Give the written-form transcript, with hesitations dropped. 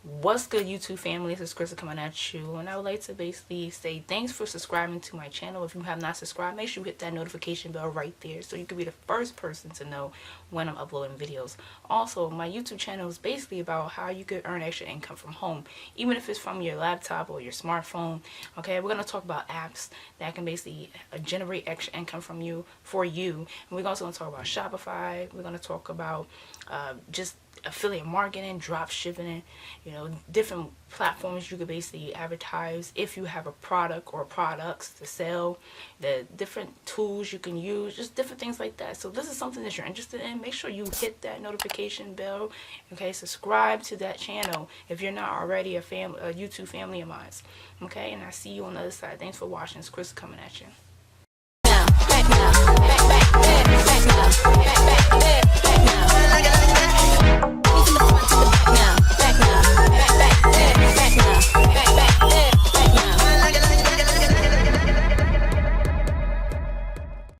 What's good, YouTube family? This is Krista coming at you, and I would like to basically say thanks for subscribing to my channel. If you have not subscribed, make sure you hit that notification bell right there so you can be the first person to know when I'm uploading videos. Also, my YouTube channel is basically about how you could earn extra income from home, even if it's from your laptop or your smartphone. Okay, we're going to talk about apps that can basically generate extra income from you for you. And we're also going to talk about Shopify. We're going to talk about just affiliate marketing, drop shipping, you know, different platforms you could basically advertise if you have a product or products to sell, the different tools you can use, just different things like that. So this is something that you're interested in. Make sure you hit that notification bell. Okay, subscribe to that channel if you're not already a YouTube family of mine. Okay, and I see you on the other side. Thanks for watching. It's Chris coming at you.